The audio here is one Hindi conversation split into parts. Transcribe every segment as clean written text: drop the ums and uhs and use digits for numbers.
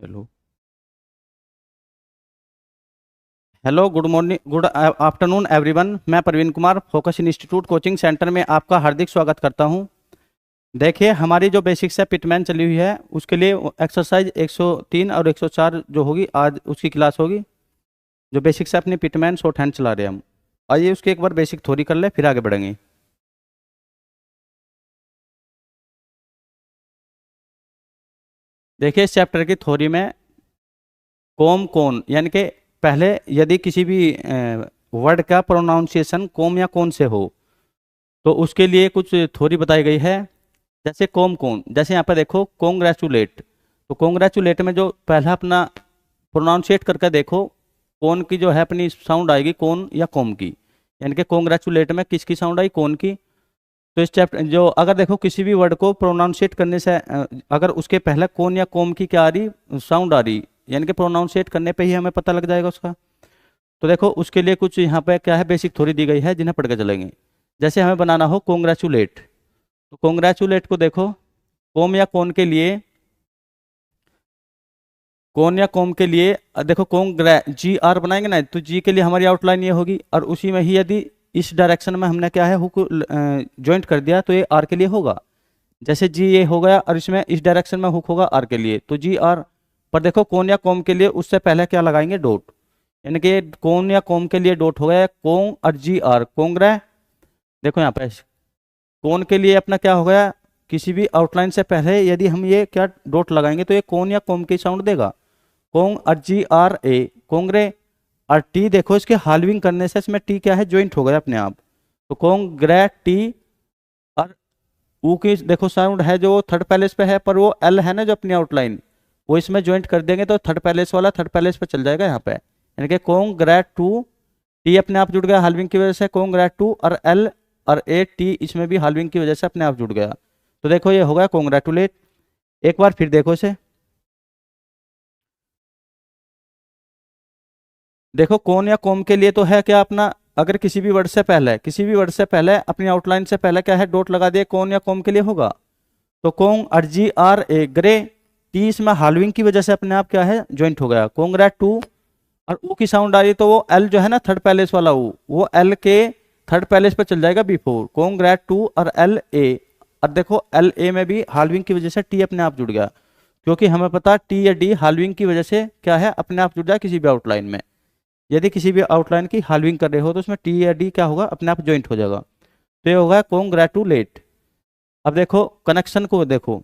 Hello. Hello, good morning, good afternoon everyone. मैं Praveen Kumar Focus Institute coaching centre में आपका हार्दिक स्वागत करता हूं। देखिए, हमारी जो बेसिक्स है पिटमैन चली हुई है, उसके लिए एक्सरसाइज 103 और 104 जो होगी आज उसकी क्लास होगी। जो बेसिक्स है अपनी पिटमैन शॉर्ट हैंड चला रहे हैं हम। आइए उसके एक बार बेसिक थ्योरी कर ले, फिर आगे बढ़ेंगे। देखिए, इस चैप्टर की थ्योरी में कोम कोन यानी कि पहले यदि किसी भी वर्ड का प्रोनाउंसिएशन कोम या कोन से हो तो उसके लिए कुछ थ्योरी बताई गई है। जैसे कोम कोन, जैसे यहाँ पे देखो कॉन्ग्रेचुलेट, तो कॉन्ग्रेचुलेट में जो पहला अपना प्रोनाउंशिएट करके देखो, कौन की जो है अपनी साउंड आएगी, कौन या कोम की। यानी कि कॉन्ग्रेचुलेट में किसकी साउंड आई, कौन की। तो इस चैप्टर जो अगर देखो किसी भी वर्ड को प्रोनाउंशिएट करने से अगर उसके पहले कौन या कोम की क्या आ रही, साउंड आ रही, यानी कि प्रोनाउंशिएट करने पे ही हमें पता लग जाएगा उसका। तो देखो उसके लिए कुछ यहाँ पे क्या है बेसिक थ्योरी दी गई है जिन्हें पढ़ के चलेंगे। जैसे हमें बनाना हो कॉन्ग्रेचुलेट, तो कॉन्ग्रेचुलेट को देखो कोम या कौन के लिए, कौन या कॉम के लिए देखो कॉन्ग्रे जी आर बनाएंगे ना, तो जी के लिए हमारी आउटलाइन ये होगी, और उसी में ही यदि इस डायरेक्शन में हमने क्या है हुक ज्वाइंट कर दिया तो ये आर के लिए होगा। जैसे जी ये हो गया और इसमें इस डायरेक्शन में हुक होगा आर के लिए, तो जी आर। पर देखो कौन या कॉम के लिए उससे पहले क्या लगाएंगे, डॉट। यानी कि कौन या कॉम के लिए डॉट हो गया कौन और जी आर कोंग्रे। देखो यहाँ पे कौन के लिए अपना क्या हो गया, किसी भी आउटलाइन से पहले यदि हम ये क्या डॉट लगाएंगे तो ये कौन या कॉम की साउंड देगा, कोंग और जी आर ए कोंगरे। और टी देखो इसके हाल्विंग करने से इसमें टी क्या है, ज्वाइंट हो गया अपने आप, तो कोंग्रे टी। और ऊ की देखो साउंड है जो थर्ड पैलेस पे है, पर वो एल है ना जो अपनी आउटलाइन, वो इसमें ज्वाइंट कर देंगे तो थर्ड पैलेस वाला थर्ड पैलेस पे चल जाएगा यहाँ पे। यानी कि कोंग्रेट टू, टी अपने आप जुड़ गया हाल्विंग की वजह से कोंग्रेट टू, और एल और ए टी इसमें भी हाल्विंग की वजह से अपने आप जुड़ गया। तो देखो ये हो गया कोंग्रेटुलेट। एक बार फिर देखो इसे, देखो कौन या कॉम के लिए तो है क्या अपना, अगर किसी भी वर्ड से पहले, किसी भी वर्ड से पहले अपनी आउटलाइन से पहले क्या है डॉट लगा दिए, कौन या कॉम के लिए होगा। तो कोंग और जी आर ए ग्रे, टी इसमें हाल्विंग की वजह से अपने आप क्या है ज्वाइंट हो गया कोंग्रेट टू। और ऊ की साउंड आ रही तो वो एल जो है ना थर्ड पैलेस वाला ऊ, वो एल के थर्ड पैलेस पे चल जाएगा बिफोर कोंग्रेट टू और एल ए। और देखो एल ए में भी हाल्विंग की वजह से टी अपने आप जुड़ गया, क्योंकि हमें पता टी या डी हाल्विंग की वजह से क्या है अपने आप जुड़ जाए किसी भी आउटलाइन में। यदि किसी भी आउटलाइन की हाल्विंग कर रहे हो तो उसमें टी या डी क्या होगा अपने आप ज्वाइंट हो जाएगा। तो ये होगा कॉन्ग्रेटुलेट। अब देखो कनेक्शन को देखो,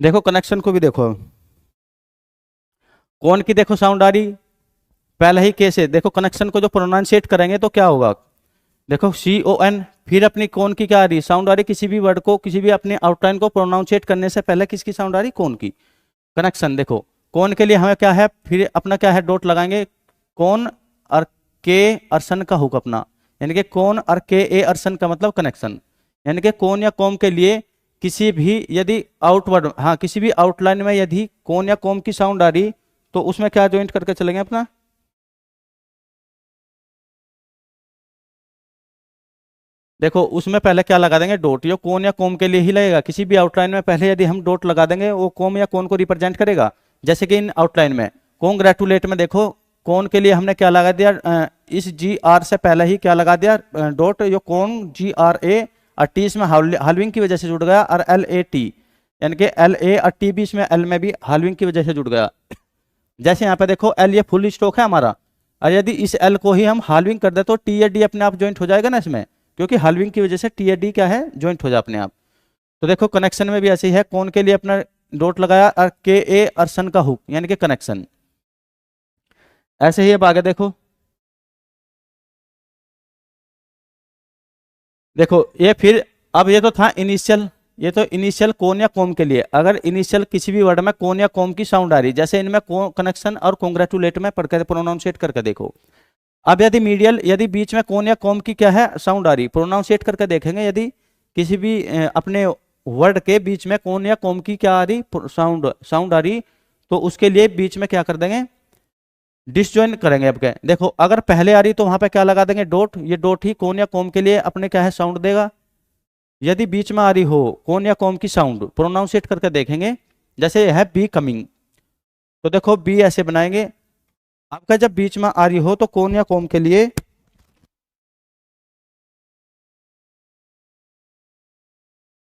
देखो कनेक्शन को भी देखो, कौन की देखो साउंड आ रही पहले ही के से, देखो कनेक्शन को जो प्रोनाउंसिएट करेंगे तो क्या होगा, देखो सी ओ एन, फिर अपनी कौन की क्या आ रही साउंड आ रही, किसी भी वर्ड को किसी भी अपने आउटलाइन को प्रोनाउंसिएट करने से पहले किसकी साउंड आ रही, कौन की। कनेक्शन देखो कौन के लिए हमें क्या है, फिर अपना क्या है डॉट लगाएंगे, कौन और के अर्सन का हुक अपना, यानी कि कौन और के ए अर्सन का मतलब कनेक्शन। यानी कि कौन या कॉम के लिए किसी भी यदि आउटवर्ड, हाँ किसी भी आउटलाइन में यदि कौन या कॉम की साउंड आ रही तो उसमें क्या ज्वाइंट करके चलेंगे अपना, देखो उसमें पहले क्या लगा देंगे डॉट, ये कौन या कॉम के लिए ही लगेगा। किसी भी आउटलाइन में पहले यदि हम डॉट लगा देंगे वो कॉम या कौन को रिप्रेजेंट करेगा। जैसे कि इन आउटलाइन में कॉन्ग्रेटुलेट में देखो कौन के लिए हमने क्या लगा दिया, इस जी आर से पहले ही क्या लगा दिया डॉट, यो कौन जी आर ए, और टी इसमें हाल्विंग की वजह से जुड़ गया, और एल ए टी, यानी कि एल ए और टी भी इसमें एल में भी हाल्विंग की वजह से जुड़ गया। जैसे यहाँ पे देखो एल ये फुल स्टॉक है हमारा, और यदि इस एल को ही हम हाल्विंग कर दे तो टी या डी अपने आप ज्वाइंट हो जाएगा ना इसमें, क्योंकि हाल्विंग की वजह से टी या डी क्या है ज्वाइंट हो जाए अपने आप। तो देखो कनेक्शन में भी ऐसे ही है, कौन के लिए अपना डॉट लगाया और के ए और सन का हुक यानी कि कनेक्शन। ऐसे ही अब आगे देखो, देखो ये फिर, अब ये तो था इनिशियल, ये तो इनिशियल कौन या कॉम के लिए, अगर इनिशियल किसी भी वर्ड में कौन या कॉम की साउंड आ रही, जैसे इनमें कनेक्शन और कॉन्ग्रेचुलेट में पढ़कर प्रोनाउंसिएट करके देखो। अब यदि मीडियल, यदि बीच में कौन या कॉम की क्या है साउंड आ रही, प्रोनाउंसिएट करके देखेंगे, यदि किसी भी अपने वर्ड के बीच में कौन या कॉम की क्या आ रही, साउंड आ रही, तो उसके लिए बीच में क्या कर देंगे, डिसजॉइन करेंगे। अब क्या देखो, अगर पहले आ रही तो वहां पे क्या लगा देंगे, डॉट। ये डॉट ही कौन या कॉम के लिए अपने क्या है साउंड देगा। यदि बीच में आ रही हो कौन या कॉम की साउंड, प्रोनाउंसिएट करके देखेंगे, जैसे है बी कमिंग, तो देखो बी ऐसे बनाएंगे। आपका जब बीच में आ रही हो तो कौन या कॉम के लिए,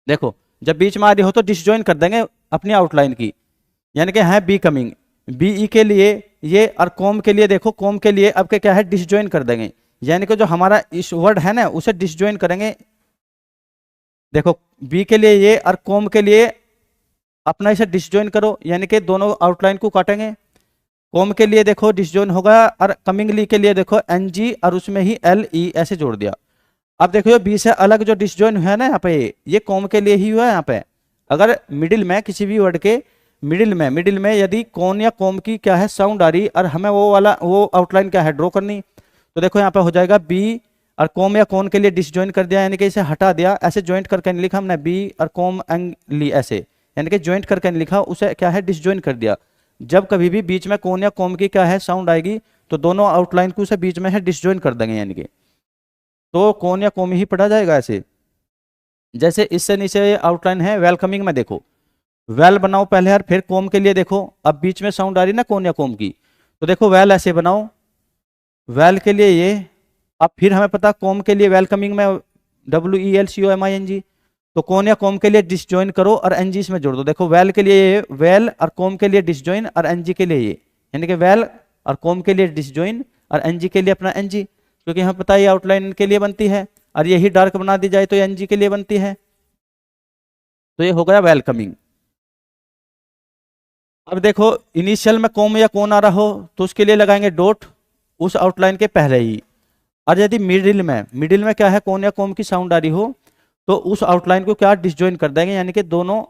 देखो जब बीच में आ रही हो तो डिसजॉइन कर देंगे अपनी आउटलाइन की, यानी कि है बी कमिंग, बीई के लिए ये, और कॉम के लिए देखो, कॉम के लिए अब क्या है डिसजॉइन कर देंगे, यानी कि जो हमारा इस वर्ड है ना उसे डिसजॉइन करेंगे। देखो बी के लिए ये और कॉम के लिए अपना इसे डिसजॉइन करो, यानी कि दोनों आउटलाइन को काटेंगे। कॉम के लिए देखो डिसजॉइन होगा, और कमिंगली के लिए देखो एनजी और उसमें ही एल ई ऐसे जोड़ दिया। अब देखो ये बी से अलग जो डिसजॉइन हुआ है ना यहाँ पे, ये कॉम के लिए ही हुआ है। यहाँ पे अगर मिडिल में किसी भी वर्ड के मिडिल में यदि कौन या कॉम की क्या है साउंड आ रही और हमें वो आउटलाइन क्या है ड्रॉ करनी, तो देखो यहाँ पे हो जाएगा बी और कॉम या कौन के लिए डिसजॉइन कर दिया, यानी कि इसे हटा दिया, ऐसे ज्वाइंट करके नहीं लिखा हमने, बी और कॉम एंड ली ऐसे, यानी कि ज्वाइंट करके नहीं लिखा, उसे क्या है डिसजॉइन कर दिया। जब कभी भी बीच में कौन या कॉम की क्या है साउंड आएगी तो दोनों आउटलाइन को उसे बीच में है डिसजॉइन कर देंगे, यानी कि तो कौन या कॉम ही पढ़ा जाएगा ऐसे। जैसे इससे नीचे आउटलाइन है वेलकमिंग में, देखो वेल बनाओ पहले यार, फिर कॉम के लिए देखो, अब बीच में साउंड आ रही ना कौन या कॉम की, तो देखो वेल ऐसे बनाओ, वेल के लिए ये, अब फिर हमें पता कॉम के लिए वेलकमिंग में WELCOMING, तो कौन या कॉम के लिए डिसजॉइन करो और एनजी इसमें जोड़ दो। देखो वेल के लिए ये वेल और कॉम के लिए डिसजॉइन और एनजी के लिए ये, यानी कि वेल और कॉम के लिए डिसजॉइन और एनजी के लिए अपना एनजी, क्योंकि हमें पता है ये आउटलाइन के लिए बनती है, और यही डार्क बना दी जाए तो एनजी के लिए बनती है, तो ये हो गया वेलकमिंग। अब देखो इनिशियल में कॉम या कौन आ रहा हो तो उसके लिए लगाएंगे डॉट उस आउटलाइन के पहले ही, और यदि मिडिल में क्या है कौन या कॉम की साउंड आ रही हो तो उस आउटलाइन को क्या डिसजॉइन कर देंगे, यानी कि दोनों,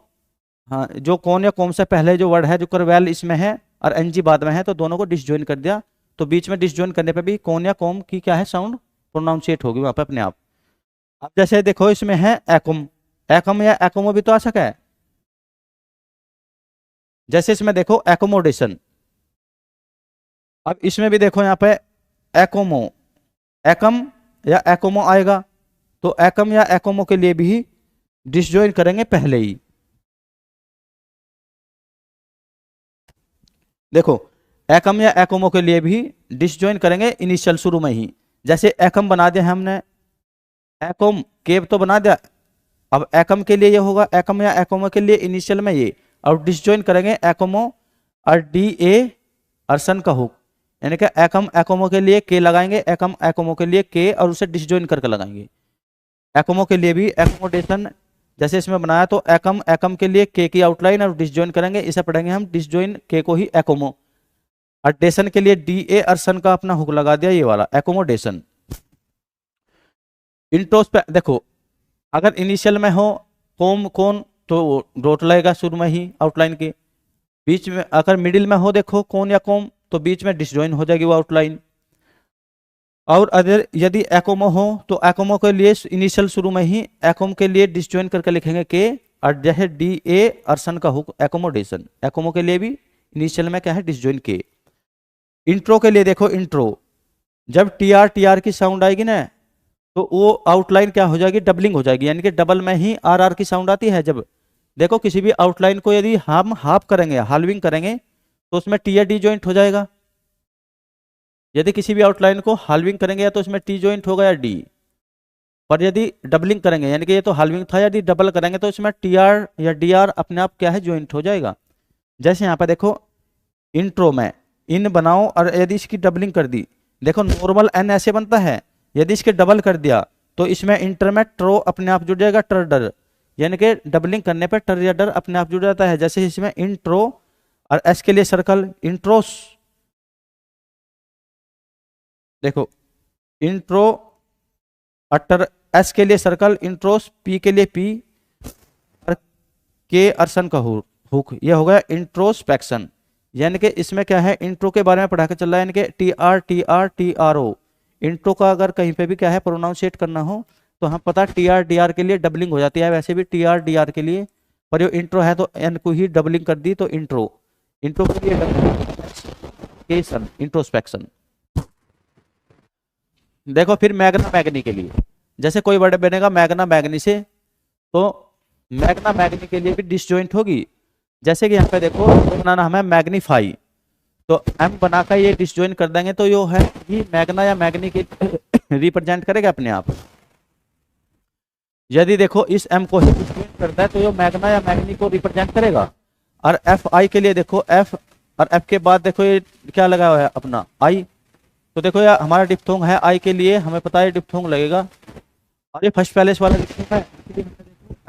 हाँ जो कौन या कॉम से पहले जो वर्ड है जो करवेल इसमें है और एनजी बाद में है तो दोनों को डिसजॉइन कर दिया, तो बीच में डिसजॉइन करने पे भी कौन या कॉम की क्या है साउंड प्रोनाउंसिएट होगी वहां पे अपने आप। अब जैसे देखो इसमें है एकम, एकम या एकोमो भी तो आ सका है, जैसे इसमें देखो एकोमोडेशन, अब इसमें भी देखो यहाँ पे एकोमो, एकम या एकोमो आएगा, तो एकम या एकोमो के लिए भी डिसजॉइन करेंगे पहले ही। देखो एकम या एकोमो के लिए भी डिसजॉइन करेंगे इनिशियल शुरू में ही, जैसे एकम बना दिया हमने, एकोम केव तो बना दिया, अब एकम के लिए ये होगा, एकम या एकोमो के लिए इनिशियल में ये, और डिसजॉइन करेंगे एकोमो और DA और सन का हुक, यानी कि एकम एकोमो के लिए के लगाएंगे, एकम एकोमो के लिए के और उसे डिसजॉइन करके लगाएंगे। एकोमो के लिए भी एकोमोडेशन जैसे इसमें बनाया, तो एकम एकम के लिए के की आउटलाइन और डिसजॉइन करेंगे, इसे पढ़ेंगे हम डिसजॉइन के को ही एकोमो, और डेशन के लिए DA और सन का अपना हुक लगा दिया, ये वाला एकोमोडेशन। इंट्रोस पे देखो अगर इनिशियल में हो कॉम कौन तो डॉट लगेगा शुरू में ही आउटलाइन के, बीच में अगर मिडिल में हो देखो कौन या कॉम तो बीच में डिसजॉइन हो जाएगी वो आउटलाइन, और अगर यदि एकोमो हो तो एकोमो के लिए इनिशियल शुरू में ही एकोम के लिए डिसजॉइन करके लिखेंगे के, और जैसे DA और सन का हुक एकोमोडेशन, एकोमो के लिए भी इनिशियल में क्या है डिसजॉइन के। इंट्रो के लिए देखो इंट्रो, जब TR की साउंड आएगी ना तो वो आउटलाइन क्या हो जाएगी, डबलिंग हो जाएगी, यानी कि डबल में ही RR की साउंड आती है। जब देखो किसी भी आउटलाइन को यदि हम हाफ करेंगे, हाल्विंग करेंगे तो उसमें टी या डी ज्वाइंट हो जाएगा, यदि किसी भी आउटलाइन को हाल्विंग करेंगे या तो इसमें टी ज्वाइंट होगा या डी, पर यदि डबलिंग करेंगे यानी कि ये तो हाल्विंग था, यदि डबल करेंगे तो इसमें TR या DR अपने आप क्या है ज्वाइंट हो जाएगा। जैसे यहाँ पे देखो इंट्रो में इन बनाओ और यदि इसकी डबलिंग कर दी, देखो नॉर्मल N ऐसे बनता है, यदि इसके डबल कर दिया तो इसमें इंटर में ट्रो अपने आप जुड़ जाएगा, टर डर, यानी कि डबलिंग करने पर टर या डर अपने आप जुड़ जाता है। जैसे इसमें इंट्रो और एस के लिए सर्कल इंट्रोस, देखो इंट्रो अटर, एस के लिए सर्कल इंट्रोस, पी के लिए पी और के अर्सन का हुक, ये हो गया इंट्रोस्पेक्शन। यानी कि इसमें क्या है इंट्रो के बारे में पढ़ा के चल रहा है, यानी कि TR TR TRO इंट्रो का अगर कहीं पे भी क्या है प्रोनाउंसिएट करना हो तो हम पता टी आर डी आर के लिए डबलिंग हो जाती है, वैसे भी टी आर डी आर के लिए, पर ये इंट्रो है तो एन को ही डबलिंग कर दी तो इंट्रो, इंट्रो के लिए इंट्रोस्पेक्शन। देखो फिर मैग्ना मैग्नी के लिए, जैसे कोई वर्ड बनेगा मैग्ना मैग्नी से, तो मैग्ना मैग्नी के लिए भी डिसजॉइंट होगी। जैसे कि यहाँ पे देखो बनाना हमें मैग्नीफाई, तो एम बनाकर ये डिसजॉइन कर देंगे तो यो है ये मैग्ना या मैग्नी के रिप्रेजेंट करेगा अपने आप। यदि देखो इस एम को ही डिसजॉइन करता है तो यो मैग्ना या मैग्नी को रिप्रेजेंट करेगा। और एफ आई के लिए देखो एफ, और एफ के बाद देखो ये क्या लगा हुआ है अपना आई, तो देखो यार हमारा डिप्थोंग है आई के लिए, हमें पता है डिप्थोंग लगेगा, और ये फर्स्ट पैलेस वाला डिप्थोंग है,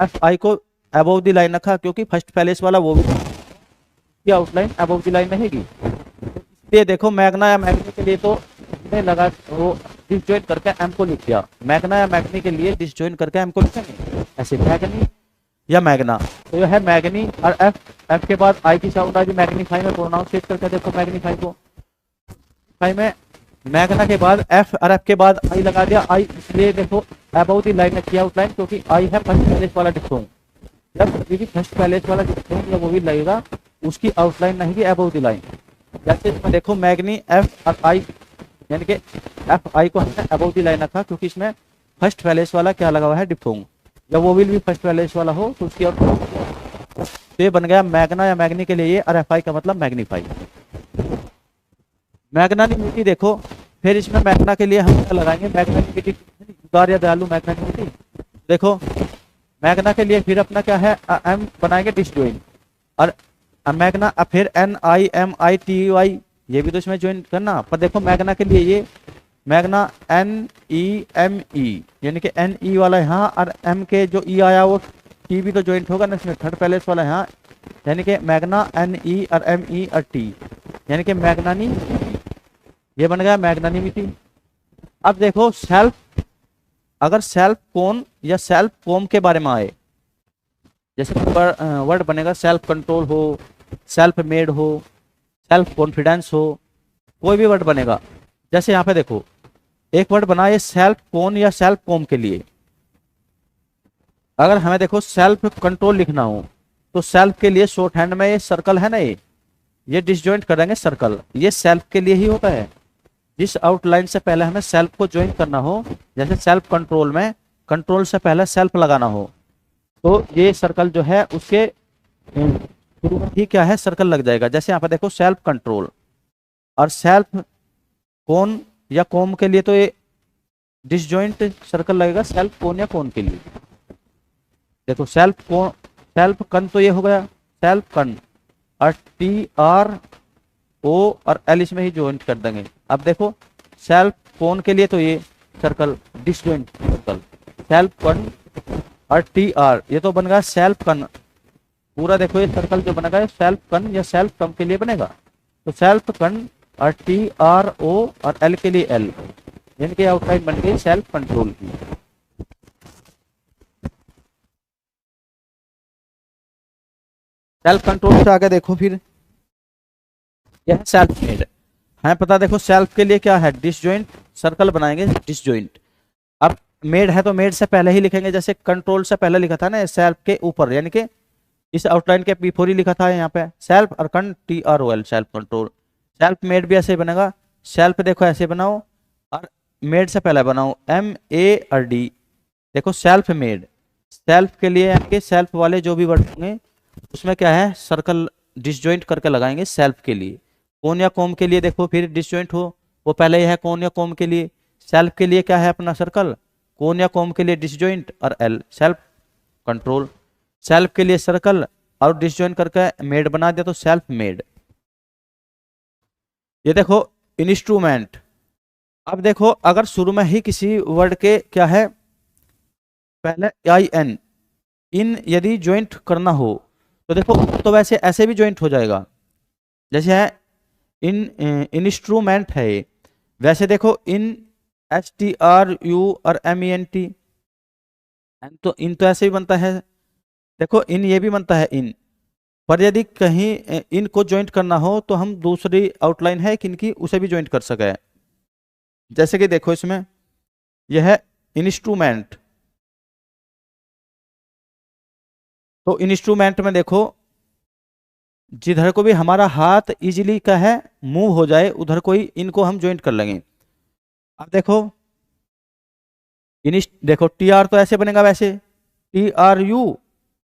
एफ आई को अबव द लाइन रखा क्योंकि फर्स्ट पैलेस वाला वो भी आउटलाइन अबव द लाइन रहेगी। इसलिए देखो मैग्ना या मैग्नी के लिए तो हमने लगा वो डिसजॉइन करके एम को लिख दिया, मैग्ना या मैग्नी के लिए डिसजॉइन करके एम को लिखेंगे ऐसे मैग्नी या मैग्ना, तो यह है मैग्नी। और एफ, एफ के बाद आई की साउंड आ गई मैग्नीफाई में, प्रोनाउंसिएट करके देखो मैग्नीफाई को, फाई में मैग्ना के बाद एफ और एफ के बाद आई लगा दिया आई, इसलिए देखो अबाउट दी लाइन किया आउटलाइन क्योंकि आई है फर्स्ट पैलेस वाला डिप्थोंग। जब कभी भी फर्स्ट पैलेस वाला डिप्थोंग या वो भी लगेगा उसकी आउटलाइन रहेगी अबाउट दी लाइन। जैसे इसमें देखो मैग्नी एफ और आई, यानी कि एफ आई को हमने अबाउट दी लाइन रखा क्योंकि इसमें फर्स्ट पैलेस वाला क्या लगा हुआ है डिप्थोंग। जब वो भी फर्स्ट पैलेस वाला हो तो उसकी तो ये बन गया मैग्ना या मैग्नी के लिए ये, और एफ आई का मतलब मैग्नीफाई। मैग्नानिमिटी देखो, फिर इसमें मैग्ना के लिए हम क्या लगाएंगे, मैग्नानिमिटी उदार या दयालु मैग्नानिमिटी। देखो मैग्ना के लिए फिर अपना क्या है एम बनाएंगे डिसजॉइन, और मैग्ना फिर N I M I T Y ये भी तो इसमें ज्वाइन करना। पर देखो मैग्ना के लिए ये magna N E M E, यानी कि एन ई वाला यहाँ और एम के जो ई आया वो टी भी तो ज्वाइंट होगा ना इसमें, थर्ड पैलेस वाला यहाँ, यानी कि मैग्ना एन ई और एम ई और टी, यानी कि मैग्नानी, ये बन गया मैग्नानिमिटी। अब देखो सेल्फ, अगर सेल्फ कौन या सेल्फ कॉम के बारे में आए, जैसे वर्ड बनेगा सेल्फ कंट्रोल हो, सेल्फ मेड हो, सेल्फ कॉन्फिडेंस हो, कोई भी वर्ड बनेगा। जैसे यहाँ पे देखो एक वर्ड बना ये सेल्फ कौन या सेल्फ कॉम के लिए, अगर हमें देखो सेल्फ कंट्रोल लिखना हो तो सेल्फ के लिए शॉर्ट हैंड में ये सर्कल है ना, ये डिसजॉइंट करेंगे सर्कल, ये सेल्फ के लिए ही होता है। जिस आउटलाइन से पहले हमें सेल्फ को ज्वाइन करना हो, जैसे सेल्फ कंट्रोल में कंट्रोल से पहले सेल्फ लगाना हो, तो ये सर्कल जो है उसके शुरू में ही क्या है सर्कल लग जाएगा। जैसे यहाँ पे देखो सेल्फ कंट्रोल, और सेल्फ कौन या कॉम के लिए तो ये डिसजॉइंट सर्कल लगेगा सेल्फ कौन या कौन के लिए। देखो सेल्फ कौन, सेल्फ कन तो ये हो गया सेल्फ कन, और टी आर ओ और एल इसमें ही ज्वाइंट कर देंगे। अब देखो सेल्फ कौन के लिए तो ये सर्कल डिसजॉइंट सर्कल सेल्फ कन और टी आर, ये तो बन गया सेल्फ कन पूरा। देखो ये सर्कल जो बनेगा सेल्फ कन या सेल्फ कम के लिए बनेगा, तो सेल्फ कन और टी आर ओ और एल के लिए एल, यानी कि आउटलाइन बन गई सेल्फ कंट्रोल की। सेल्फ कंट्रोल से आगे देखो फिर यह सेल्फ मेड, हमें पता देखो सेल्फ के लिए क्या है डिसजॉइंट सर्कल बनाएंगे डिसजॉइंट। अब मेड है तो मेड से पहले ही लिखेंगे, जैसे कंट्रोल से पहले लिखा था ना सेल्फ के ऊपर, यानी कि इस आउटलाइन के बिफोर ही लिखा था यहाँ पे सेल्फ और con T R O L self control. Self made भी ऐसे बनेगा, सेल्फ देखो ऐसे बनाओ और मेड से पहले बनाओ एम ए और डी। देखो सेल्फ मेड, सेल्फ के लिए यानी कि सेल्फ वाले जो भी वर्ड होंगे उसमें क्या है सर्कल डिसजॉइंट करके लगाएंगे सेल्फ के लिए। कौन या कॉम के लिए देखो फिर डिसजॉइंट हो, वो पहले ही है कौन या कॉम के लिए। सेल्फ के लिए क्या है अपना सर्कल, कौन या कॉम के लिए डिसजॉइंट और एल सेल्फ कंट्रोल। सेल्फ के लिए सर्कल और डिसजॉइंट करके मेड बना दिया तो सेल्फ मेड। ये देखो इंस्ट्रूमेंट, अब देखो अगर शुरू में ही किसी वर्ड के क्या है पहले आई एन इन यदि ज्वाइंट करना हो तो देखो तो वैसे ऐसे भी ज्वाइंट हो जाएगा, जैसे है इन इंस्ट्रूमेंट है ये, वैसे देखो इन एच टी आर यू और एम ई एन टी, तो इन तो ऐसे भी बनता है, देखो इन ये भी बनता है इन। पर यदि कहीं इन को ज्वाइंट करना हो तो हम दूसरी आउटलाइन है कि इनकी उसे भी ज्वाइंट कर सके। जैसे कि देखो इसमें यह है इंस्ट्रूमेंट, तो इंस्ट्रूमेंट में देखो जिधर को भी हमारा हाथ इजीली का है मूव हो जाए उधर कोई इनको हम ज्वाइंट कर लेंगे। अब देखो देखो टी आर तो ऐसे बनेगा वैसे, टी आर यू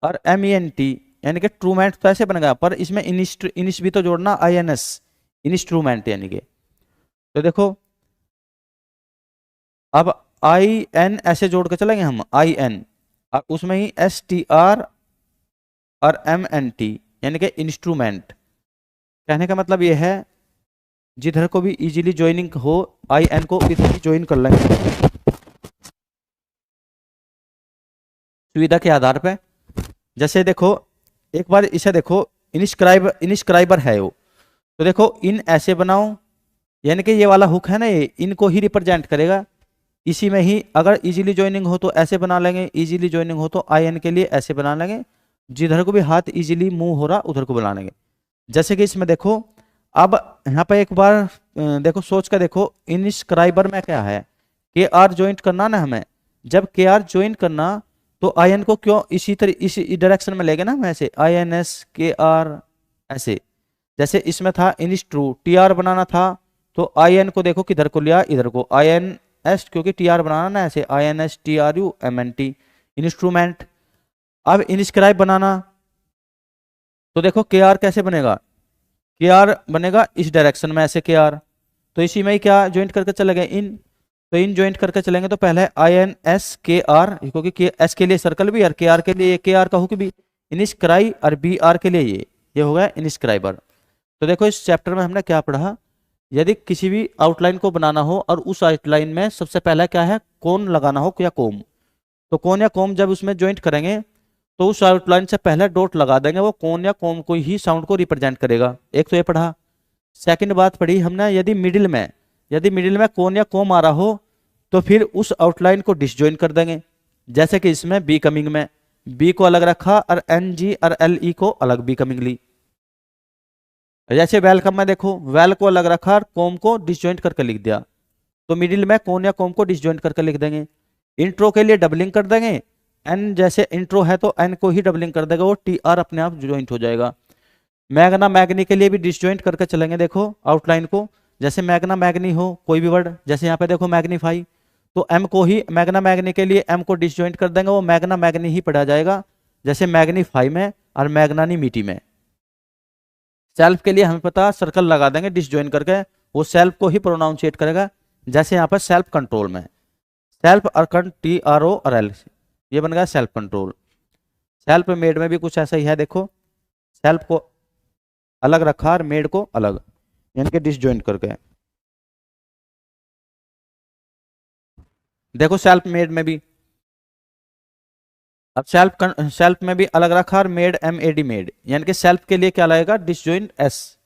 और एम ई एन टी, यानी कि ट्रूमेंट तो ऐसे बनेगा, पर इसमें इनिश भी तो जोड़ना, आई एन एस, इंस्ट्रूमेंट यानी कि। तो देखो अब आई एन ऐसे जोड़ के चलेंगे हम, आई एन और उसमें ही एस टी आर और एम एन टी, यानी कि इंस्ट्रूमेंट। कहने का मतलब यह है जिधर को भी इजीली ज्वाइनिंग हो आई एन को इधर ही ज्वाइन कर लेंगे सुविधा के आधार पे। जैसे देखो एक बार इसे देखो, इनस्क्राइबर है वो, तो देखो इन ऐसे बनाओ, यानी कि ये वाला हुक है ना, ये इनको ही रिप्रेजेंट करेगा। इसी में ही अगर इजीली ज्वाइनिंग हो तो ऐसे बना लेंगे, इजीली ज्वाइनिंग हो तो आई एन के लिए ऐसे बना लेंगे, जिधर को भी हाथ इजीली मूव हो रहा उधर को बना लेंगे। जैसे कि इसमें देखो अब यहाँ पे एक बार देखो सोच कर देखो, इनस्क्राइबर में क्या है, के आर ज्वाइंट करना ना हमें, जब के आर ज्वाइन करना तो आई एन को क्यों इसी तरह इसी डायरेक्शन में लेंगे ना हम, ऐसे आई एन एस के आर ऐसे। जैसे इसमें था इनिस्ट्रू टी आर बनाना था, तो आई एन को देखो किधर को लिया, इधर को आई एन एस, क्योंकि टी आर बनाना ना ऐसे, I N S T R U M N T, instrument. अब इनस्क्राइब बनाना तो देखो के आर कैसे बनेगा, के आर बनेगा इस डायरेक्शन में ऐसे के आर, तो इसी में ही क्या ज्वाइंट करके चले गए इन, तो इन ज्वाइंट करके चलेंगे तो पहले आई एन एस के आर, क्योंकि के एस के लिए सर्कल भी और के आर के लिए के आर का हुक भी, इनस्क्राइब और बी आर के लिए ये हो गया इनस्क्राइबर। तो देखो इस चैप्टर में हमने क्या पढ़ा, यदि किसी भी आउटलाइन को बनाना हो और उस आउटलाइन में सबसे पहला क्या है, कोन लगाना हो या कोम, तो कोन या कोम जब उसमें ज्वाइंट करेंगे तो उस आउटलाइन से पहले डॉट लगा देंगे, वो कोन या कोम को ही साउंड को रिप्रेजेंट करेगा। एक तो ये पढ़ा। सेकंड बात पढ़ी हमने, यदि मिडिल में कोन या कोम आ रहा हो तो फिर उस आउटलाइन को डिसजॉइन कर देंगे। जैसे कि इसमें बी कमिंग में बी को अलग रखा और एन जी और एल ई को अलग बी कमिंग ली। जैसे वेलकम में देखो वेल को अलग रखा और कोम को डिसजॉइंट करके लिख दिया, तो मिडिल में कोन या कोम को डिसजॉइंट करके लिख देंगे। इंट्रो के लिए डबलिंग कर देंगे, एन जैसे इंट्रो है तो एन को ही डबलिंग कर देगा, वो टी आर अपने आप ज्वाइंट हो जाएगा। मैग्ना मैग्नी के लिए भी डिसजॉइंट करके चलेंगे, देखो आउटलाइन को, जैसे मैग्ना मैग्नी हो कोई भी वर्ड, जैसे यहाँ पे देखो मैग्नीफाई, तो एम को ही मैग्ना मैग्नी के लिए एम को डिसजॉइंट कर देंगे, वो मैग्ना मैग्नी ही पढ़ा जाएगा, जैसे मैग्नीफाई में और मैग्नानी मीटी में। सेल्फ के लिए हमें पता सर्कल लगा देंगे डिसजॉइन करके, वो सेल्फ को ही प्रोनाउंसिएट करेगा, जैसे यहाँ पर सेल्फ कंट्रोल में सेल्फ और टी आर ओ और एल, ये बन गया सेल्फ कंट्रोल। सेल्फ मेड में भी कुछ ऐसा ही है, देखो सेल्फ को अलग रखा और मेड को अलग, यानी कि डिसजॉइंट करके। देखो सेल्फ मेड में भी, अब सेल्फ में भी अलग रखा और made M A D made, यानी कि सेल्फ के लिए क्या लगेगा, डिसजॉइंट एस।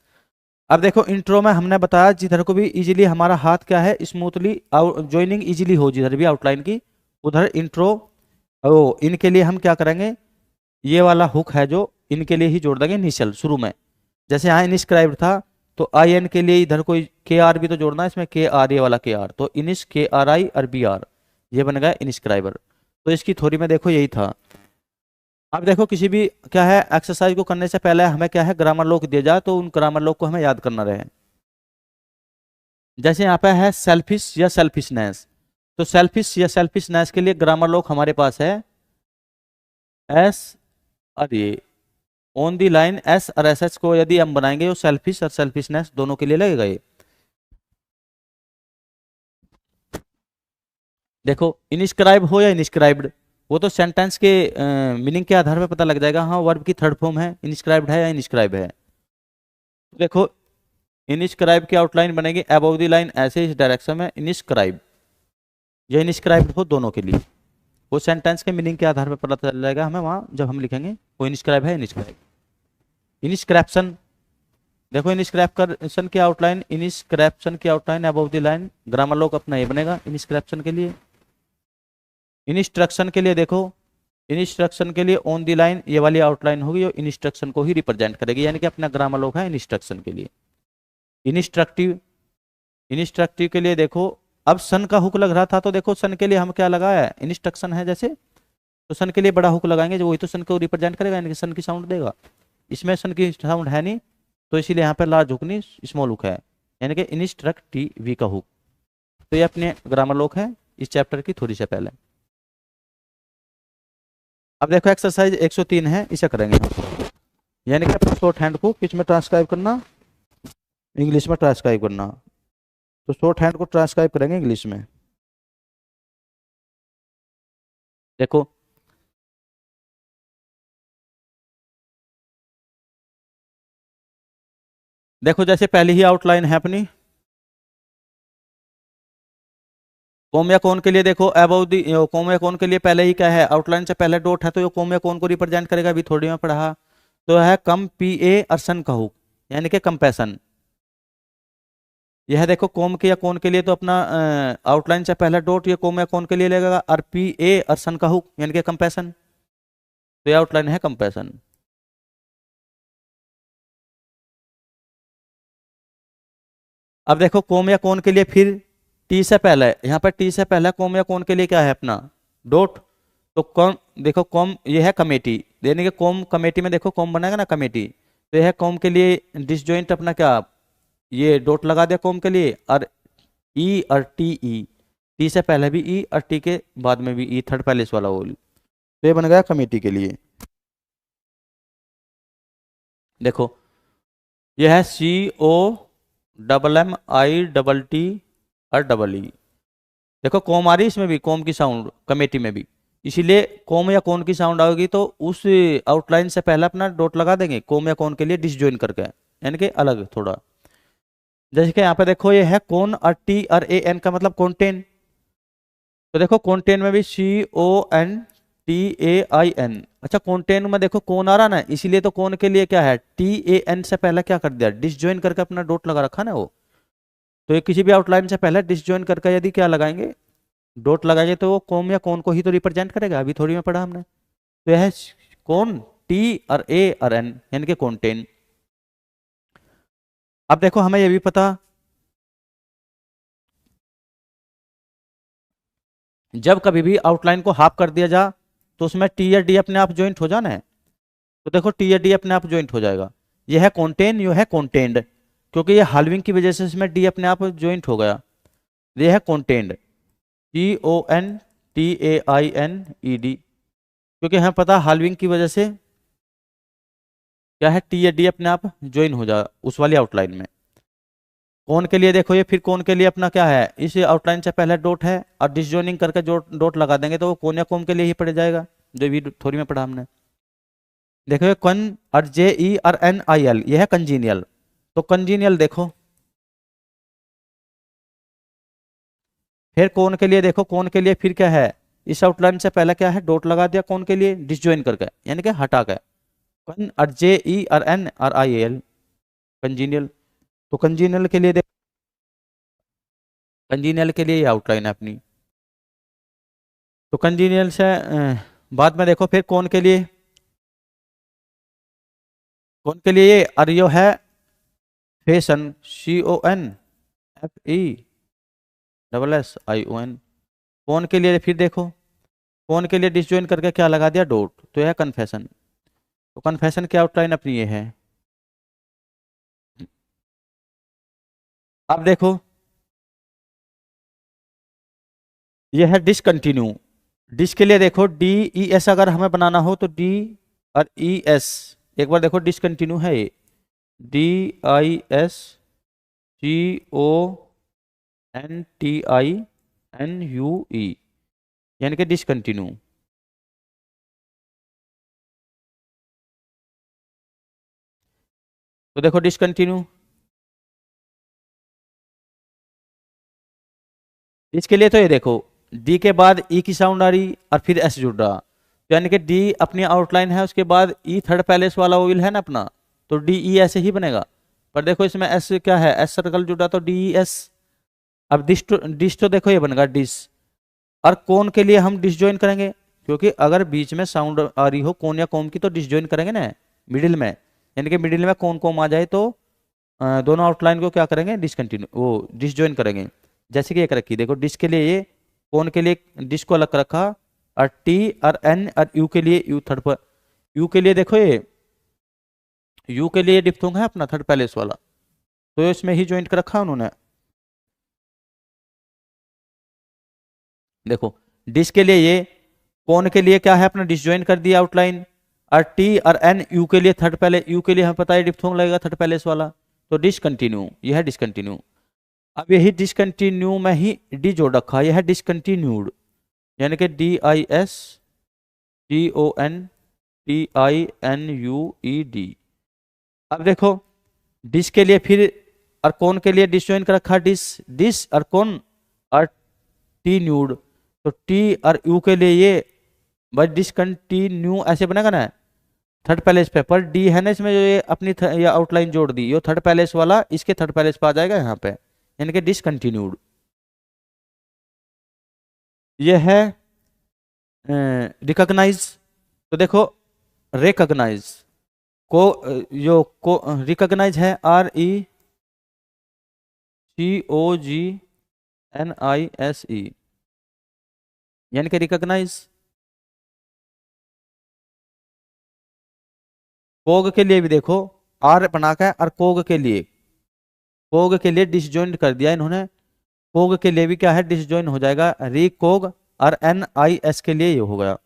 अब देखो इंट्रो में हमने बताया जिधर को भी इजीली हमारा हाथ क्या है स्मूथली ज्वाइनिंग इजीली हो जिधर भी आउटलाइन की, उधर इंट्रो ओ इनके लिए हम क्या करेंगे, ये वाला हुक है जो इनके लिए ही जोड़ देंगे इनिशियल शुरू में। जैसे यहाँ इनस्क्राइब था तो आई एन के लिए इधर कोई के आर भी तो जोड़ना है, इसमें के आर ये वाला के आर, तो इनिस के आर आई और बी आर, ये बन गया इनस्क्राइबर। तो इसकी थ्योरी में देखो यही था। अब देखो किसी भी क्या है एक्सरसाइज को करने से पहले हमें क्या है ग्रामर लॉक दिया जाए तो उन ग्रामर लॉक को हमें याद करना रहे। जैसे यहाँ पे है सेल्फिश या सेल्फिशनेस, तो सेल्फिश या सेल्फिशनेस के लिए ग्रामर लॉक हमारे पास है एस और ये ऑन दी लाइन एस और एस एच को यदि हम बनाएंगे तो सेल्फिश और सेल्फिशनेस दोनों के लिए लगेगा ये। देखो इनस्क्राइब हो या इनस्क्राइब्ड, वो तो सेंटेंस के मीनिंग के आधार पर पता लग जाएगा, हाँ वर्ब की थर्ड फॉर्म है, इनस्क्राइब्ड है या इनस्क्राइब है। देखो इनस्क्राइब की आउटलाइन बनेगी अबव द लाइन ऐसे इस डायरेक्शन में, इनस्क्राइब या इनस्क्राइब्ड हो दोनों के लिए, वो सेंटेंस के मीनिंग के आधार पर पता चल जाएगा हमें वहाँ जब हम लिखेंगे वो इनस्क्राइब है इनस्क्राइब। इनस्क्रिप्शन, देखो इनस्क्रिप्शन की आउटलाइन, इनस्क्रिप्शन की outline above the line, grammar lock अपना ये बनेगा इनस्क्रिप्शन के लिए। इंस्ट्रक्शन के लिए देखो, इंस्ट्रक्शन के लिए ऑन द लाइन ये वाली आउटलाइन होगी, और इंस्ट्रक्शन को ही रिप्रेजेंट करेगी, यानी कि अपना ग्रामर लॉक है इंस्ट्रक्शन के लिए। इंस्ट्रक्टिव, इंस्ट्रक्टिव के लिए देखो अब सन का हुक लग रहा था, तो देखो सन के लिए हम क्या लगाया है, इंस्ट्रक्शन है जैसे, तो सन के लिए बड़ा हुक लगाएंगे जो वही तो सन को रिप्रेजेंट करेगा, यानी कि सन की साउंड देगा। इसमें सन की साउंड है नहीं, तो इसीलिए यहाँ पर लार्ज हुक नहीं स्मॉल हुक है, यानी कि इंस्ट्रक्ट टी वी का हुक। तो ये अपने ग्रामर लॉक है इस चैप्टर की थोड़ी से पहले। अब देखो एक्सरसाइज 103 है, इसे करेंगे, यानी कि अपने शॉर्ट हैंड को किस में ट्रांसक्राइब करना, इंग्लिश में ट्रांसक्राइब करना। तो शॉर्ट हैंड को ट्रांसक्राइब करेंगे इंग्लिश में। देखो देखो जैसे पहले ही आउटलाइन है अपनी, कोम या कोन के लिए देखो अबव दी, कोम या कोन के लिए पहले ही क्या है, आउटलाइन से पहले डॉट है, तो ये कोम या कोन को रिप्रेजेंट करेगा, अभी थोड़ी में पढ़ा। तो है कम पी ए और सन का हुक, यानी कि कंपैशन। यह देखो कोम के या कोन के लिए तो अपना आउटलाइन से पहले डॉट, ये कोम या कोन के लिए लगेगा, और पी ए और सन का हुक यानी कि कंपैशन। तो ये आउटलाइन है कंपैशन। अब देखो कोम या कोन के लिए फिर टी से पहले, यहाँ पर टी से पहले कोम या कोन के लिए क्या है अपना डॉट। तो कॉम देखो कॉम ये है कमेटी, यानी कि कॉम कमेटी में देखो कॉम बनेगा ना कमेटी, तो यह है कॉम के लिए डिसजॉइंट अपना क्या, ये डॉट लगा दिया कॉम के लिए, और ई और टी ई, टी से पहले भी ई और टी के बाद में भी ई, थर्ड पैलेस वाला वो, तो ये बन गया कमेटी के लिए। देखो यह है C O double M I double T और डबल ई। देखो कॉम आ रही है इसमें भी, कॉम की साउंड कमेटी में भी, इसीलिए कॉम या कॉन की साउंड आएगी तो उस आउटलाइन से पहले अपना डॉट लगा देंगे कॉम या कॉन के लिए डिसजॉइन करके, यानी कि अलग थोड़ा। जैसे कि यहाँ पे देखो ये है कॉन और टी और ए एन का मतलब कॉन्टेन, तो देखो कॉन्टेन में भी C O N T A I N. अच्छा कॉन्टेन में देखो कौन आ रहा ना, इसीलिए तो कौन के लिए क्या है टी ए एन से पहले क्या कर दिया डिसजॉइन करके अपना डॉट लगा रखा ना वो। तो ये किसी भी आउटलाइन से पहले डिसजॉइन करके यदि क्या लगाएंगे डॉट लगाएंगे, तो वो कॉम या कौन को ही तो रिप्रेजेंट करेगा, अभी थोड़ी में पढ़ा हमने। तो यह है कौन टी और ए और एन यानी कि कॉन्टेन। अब देखो हमें यह भी पता, जब कभी भी आउटलाइन को हाफ कर दिया जा तो उसमें टी या डी अपने आप ज्वाइंट हो जाना है। तो देखो टी या डी अपने आप ज्वाइंट हो जाएगा, यह है कॉन्टेन, यह है कॉन्टेंड, क्योंकि ये हाल्विंग की वजह से इसमें डी अपने आप ज्वाइंट हो गया। यह है contained, T O N T A I N E D, क्योंकि हमें पता हाल्विंग की वजह से क्या है टी या डी अपने आप ज्वाइन हो जा उस वाली आउटलाइन में। कौन के लिए देखो ये फिर कौन के लिए अपना क्या है, इस आउटलाइन से पहले डॉट है और डिसजॉइनिंग करके जो डॉट लगा देंगे तो वो कौन या कौन के लिए ही पड़ जाएगा, जो भी थोड़ी में पढ़ा हमने। देखो ये कन और जे ई और एन आई एल, ये है कंजीनियल। तो कंजीनियल देखो, फिर कौन के लिए देखो, कौन के लिए फिर क्या है, इस आउटलाइन से पहले क्या है डॉट लगा दिया कौन के लिए डिसजॉइन करके, यानी कि हटा के, कन और जे ई और एन और आई एल कंजीनियल। तो कंजीनियल के लिए कंजीनियल के लिए ये आउटलाइन है अपनी। तो कंजीनियल से बाद में देखो फिर कौन के लिए, कौन के लिए ये अरियो है fashion, C O N F E double S I O N. कौन के लिए फिर देखो, कौन के लिए डिसजॉइन करके क्या लगा दिया डॉट, तो यह है कन्फेशन। तो कन्फेशन की आउटलाइन अपनी ये है। अब देखो ये है डिसकंटिन्यू, डिस के लिए देखो डी ई एस अगर हमें बनाना हो तो डी और ई एस, एक बार देखो डिसकंटिन्यू है ये D I S C O N T I N U E, यानी कि डिसकंटिन्यू। तो देखो डिसकंटिन्यू, इसके लिए तो ये देखो डी के बाद ई की साउंड आ रही और फिर एस जुड़ रहा, तो यानी कि डी अपनी आउटलाइन है, उसके बाद ई थर्ड पैलेस वाला ओइल है ना अपना, तो डी ई ऐसे ही बनेगा। पर देखो इसमें एस क्या है, एस सर्कल जुड़ा तो डी ई एस। अब डिस तो देखो ये बनेगा डिस, और कौन के लिए हम डिसजॉइन करेंगे, क्योंकि अगर बीच में साउंड आ रही हो कौन या कौन की तो डिसजॉइन करेंगे ना मिडिल में, यानी कि मिडिल में कौन कौन आ जाए तो दोनों आउटलाइन को क्या करेंगे डिसकंटिन्यू वो डिसजॉइन करेंगे। जैसे कि एक रखी, देखो डिश के लिए ये, कौन के लिए डिश को अलग रखा, और टी और एन और यू के लिए, यू थर्ड पर, यू के लिए देखो ये, यू के लिए डिप्थोंग है अपना थर्ड पैलेस वाला, तो इसमें ही ज्वाइंट कर रखा उन्होंने। देखो डिश के लिए ये, कौन के लिए क्या है अपना डिसजॉइंट कर दिया आउटलाइन, और टी और एन यू के लिए थर्ड पैलेस, यू के लिए हमें पता है डिप्थोंग लगेगा थर्ड पैलेस वाला, तो डिसकंटिन्यू, यह है डिसकंटिन्यू। अब यही डिसकंटिन्यू में ही डी जोड़ रखा, यह है डिसकंटिन्यूड, यानी कि DISCONTINUED। अब देखो डिश के लिए फिर और कौन के लिए डिसजॉइंट कर रखा, डिश डिश और कौन और टी न्यूड, तो टी और यू के लिए ये बस डिसकंटिन्यू ऐसे बनेगा ना थर्ड पैलेस पे, पर डी है ना इसमें जो ये अपनी ये आउटलाइन जोड़ दी, ये थर्ड पैलेस वाला इसके थर्ड पैलेस पे आ जाएगा यहाँ पे, यानी कि डिसकंटिन्यूड। ये है रिकॉग्नाइज, तो देखो रिकॉग्नाइज को, जो को रिकॉग्नाइज है RECOGNISE, यानी कि रिकॉग्नाइज। कोग के लिए भी देखो आर बना के, और कोग के लिए डिसजॉइंट कर दिया इन्होंने, कोग के लिए भी क्या है डिसजॉइन हो जाएगा, री कोग और NIS के लिए ये हो गया,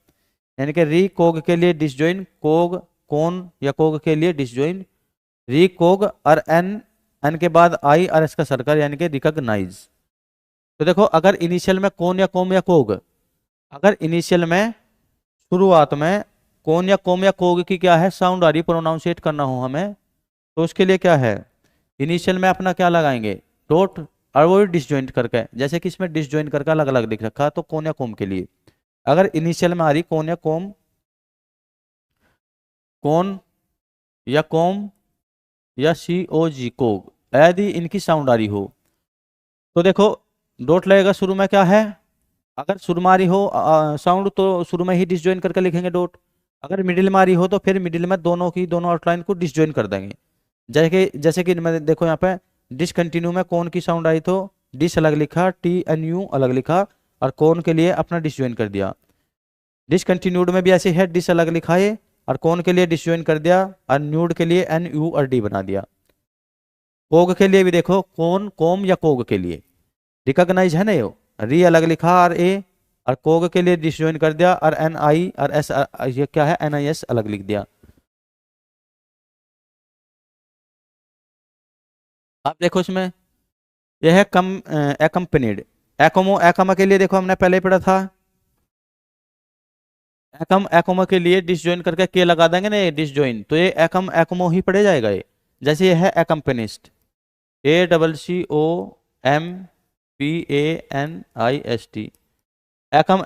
यानी कि री कोग के लिए डिसजॉइन, कोग कौन या कोग के लिए डिसजॉइन, री कोग और एन के बाद आई और एस का सर्कल, यानी कि रिकॉग्नाइज। तो देखो अगर इनिशियल में कौन या कोम या कोग, अगर इनिशियल में शुरुआत में कौन या कोम या कोग की क्या है साउंड आ रही, प्रोनाउंसिएट करना हो हमें, तो उसके लिए क्या है इनिशियल में अपना क्या लगाएंगे, डॉट, और वो डिसजॉइंट करके, जैसे कि इसमें डिसजॉइंट करके अलग अलग दिख रखा, तो कौन या कोम के लिए अगर इनिशियल में आ रही कौन या कोम, कौन या कोम या COG कोग, यदि इनकी साउंड आ रही हो तो देखो डॉट लगेगा शुरू में, क्या है अगर शुरू में आ रही हो साउंड तो शुरू में ही डिसजॉइन करके लिखेंगे डॉट, अगर मिडिल में आ रही हो तो फिर मिडिल में दोनों आउटलाइन को डिसजॉइन कर देंगे, जैसे कि मैं देखो यहाँ पे डिसकंटिन्यू में कौन की साउंड आई तो डिस अलग लिखा, TNU अलग लिखा, और कौन के लिए अपना डिसजॉइन कर दिया। डिसकंटिन्यूड में भी ऐसे है, डिस अलग लिखा है और कौन के लिए डिसजॉइन कर दिया, और न्यूड के लिए NU और D बना दिया। कोग के लिए भी देखो कौन कोम या कोग के लिए रिकॉग्नाइज है ना, ये री अलग लिखा और ए, और कोग के लिए डिसजॉइन कर दिया, और NI और S ये क्या है NIS अलग लिख दिया। आप देखो इसमें यह है कम एकम्पनीड, एकमा के लिए देखो हमने पहले ही पढ़ा था, एकमा के लिए डिसजॉइन करके के लगा देंगे ना, ये डिसजॉइन, तो ये एकमो ही पढ़े जाएगा ये, जैसे ये है एकम्पनिस्ट, ACCOMPANIST,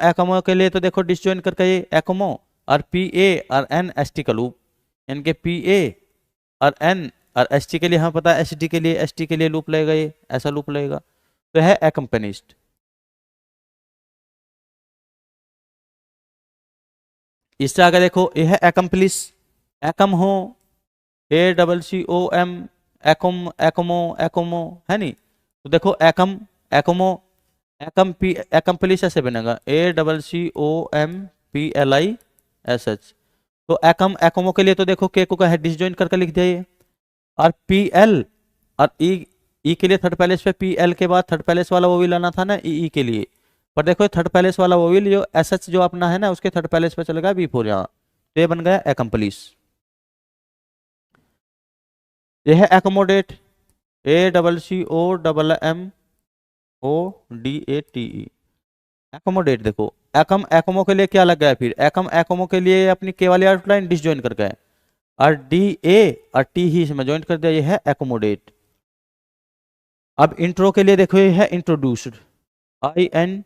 एकमो के लिए तो देखो डिसजॉइन करके ये एकमो, और PA और NST का लूप, यानी कि PA और N और ST के लिए हमें पता है ST के लिए लूप लगेगा, ये ऐसा लूप लगेगा, तो है एकम्पनिस्ट। इससे आगे देखो ये है एकम्प्लिस, एकम हो, ACCOM, एकमो है नहीं, तो देखो एकमो एकम्प्लिस ऐसे बनेगा, ACCOMPLISH, तो एकमो के लिए तो देखो के को है डिसजॉइन करके लिख दिया ये, और PL और ई के लिए थर्ड पैलेस पे, PL के बाद थर्ड पैलेस वाला वोवेल लाना था ना ई के लिए, पर देखो थर्ड पैलेस वाला वोवेल जो SH जो अपना है ना उसके थर्ड पैलेस पे चलेगा B4 यहाँ, तो ये बन गया एकम्प्लिस। ये है एकोमोडेट, ACCOMMODATE, एकोमोडेट। देखो एकमो के लिए क्या लग गया फिर, एकमो के लिए अपनी के वाली आउटलाइन डिसजॉइन कर गए, और DA और T ही इसमें ज्वाइन कर दिया, ये है एकोमोडेट। अब इंट्रो के लिए देखो ये है इंट्रोड्यूस्ड, INTRODUCED,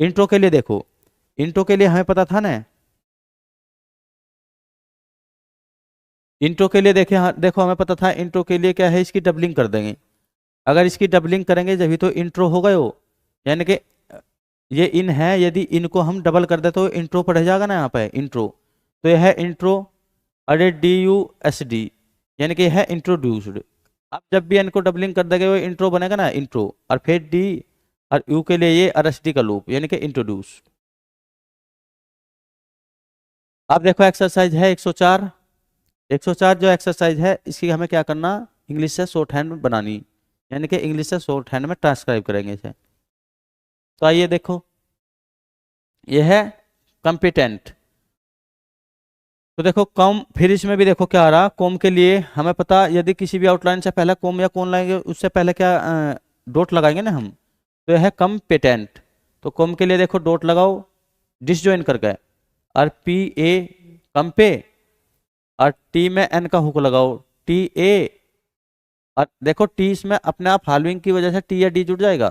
इंट्रो के लिए देखो, इंट्रो के लिए हमें पता था ना, इंट्रो के लिए देखे देखो हमें पता था इंट्रो के लिए क्या है, इसकी डबलिंग कर देंगे, अगर इसकी डबलिंग करेंगे जब तो इंट्रो होगा वो, यानी कि ये इन है, यदि इनको हम डबल कर दे तो इंट्रो पढ़ जाएगा ना यहाँ पे इंट्रो, तो यह है इंट्रो, अरे DUSD, यानी कि है इंट्रोड्यूस्ड। अब जब भी एन को डबलिंग कर देंगे वो इंट्रो बनेगा ना, इंट्रो। और फिर डी और यू के लिए ये आरएसटी का लूप, यानी कि इंट्रोड्यूस। अब देखो एक्सरसाइज है 104। 104 जो एक्सरसाइज है इसकी हमें क्या करना, इंग्लिश से शॉर्ट हैंड में बनानी, यानी कि इंग्लिश से शॉर्ट हैंड में ट्रांसक्राइब करेंगे इसे। तो आइए देखो, ये है कॉम्पिटेंट। तो देखो कॉम, फिर इसमें भी देखो क्या आ रहा, कॉम के लिए हमें पता, यदि किसी भी आउटलाइन से पहले कॉम या कौन लाएंगे उससे पहले क्या डॉट लगाएंगे ना हम। तो यह है कॉम्पिटेंट। तो कॉम के लिए देखो डॉट लगाओ डिसजॉइन करके, और पी ए कंपे, और टी में एन का हुक लगाओ टी ए। और देखो टी इसमें अपने आप हालविंग की वजह से टी या डी जुड़ जाएगा,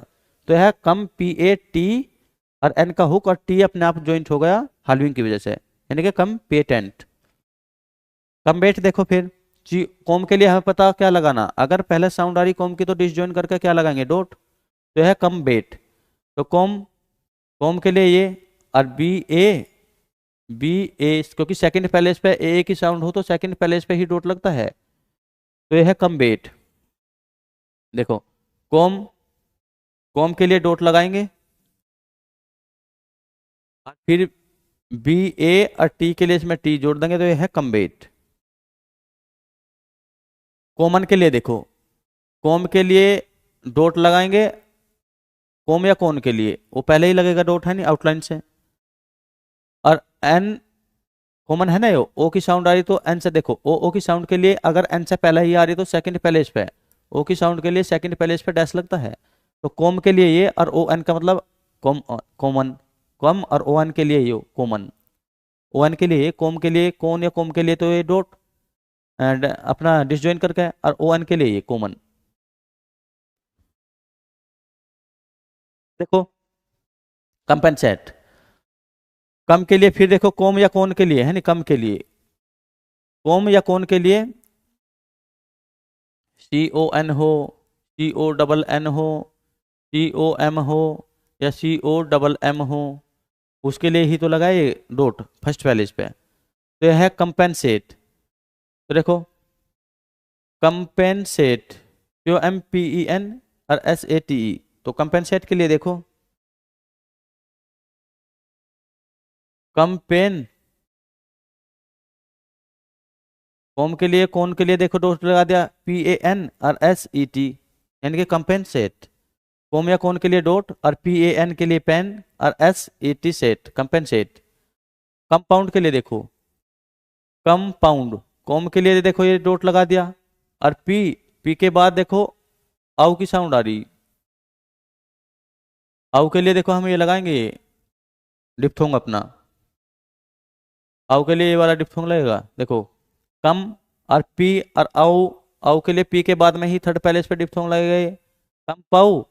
तो यह कम पी ए टी और एन का हुक, और टी अपने आप ज्वाइंट हो गया हालविंग की वजह से, यानी कि कम पेटेंट। कम्बेट देखो फिर जी, कॉम के लिए हमें पता क्या लगाना, अगर पहले साउंड आ रही कॉम की तो डिसजॉइन करके क्या लगाएंगे, डॉट। तो यह है कम्बेट। तो कॉम, कॉम के लिए ये, और बी ए, बी ए क्योंकि सेकंड पैलेस पे ए की साउंड हो तो सेकंड पैलेस पे ही डॉट लगता है, तो यह है कम्बेट। देखो कॉम, कॉम के लिए डॉट लगाएंगे, और फिर बी ए और टी के लिए इसमें टी जोड़ देंगे, तो यह है कम्बेट। कॉमन के लिए देखो, कॉम के लिए डॉट लगाएंगे, कॉम या कौन के लिए वो पहले ही लगेगा डॉट, है नहीं आउटलाइन से। और एन कॉमन है ना, ये ओ की साउंड आ रही तो एन से देखो, ओ की साउंड के लिए अगर एन से पहले ही आ रही तो सेकंड पैलेस पे, ओ की साउंड के लिए सेकंड पैलेस पे डैश लगता है। तो कॉम के लिए ये, और ओ एन का मतलब कॉम, कॉमन, कॉम, और ओ एन के लिए ये कॉमन। ओ एन के लिए कॉम के लिए कौन या कॉम के लिए तो ये डॉट एंड अपना डिसजॉइन करके, और ओ एन के लिए ये कॉमन। देखो कंपेंसेट, कम के लिए फिर देखो कॉम या कौन के लिए, है नहीं, कम के लिए, कॉम या कौन के लिए सी ओ एन हो, सी ओ डबल एन हो, सी ओ एम हो, या सी ओ डबल एम हो, उसके लिए ही तो लगाए डॉट फर्स्ट पैलेस पे। तो यह है कंपेंसेट। तो देखो कंपेंसेट, जो एम पी ई एन और एस ए टी ई। तो कंपेंसेट के लिए देखो कंपेन, कॉम के लिए कौन के लिए देखो डॉट लगा दिया पी ए एन और एस ई टी, यानी कि कंपेंसेट। कॉम या कौन के लिए डॉट, और पी ए एन के लिए पेन, और S E T set, compensate. Compound के लिए देखो कंपाउंड, कॉम के लिए देखो ये डॉट लगा दिया, और पी, पी के बाद देखो आउ की साउंड आ रही, आउ के लिए देखो हम ये लगाएंगे डिप्थोंग अपना, आउ के लिए ये वाला डिप्थोंग लगेगा देखो, कम और पी और आउ, आउ के लिए पी के बाद में ही थर्ड पैलेस पे डिप्थोंग लगेगा, कम पाऊ,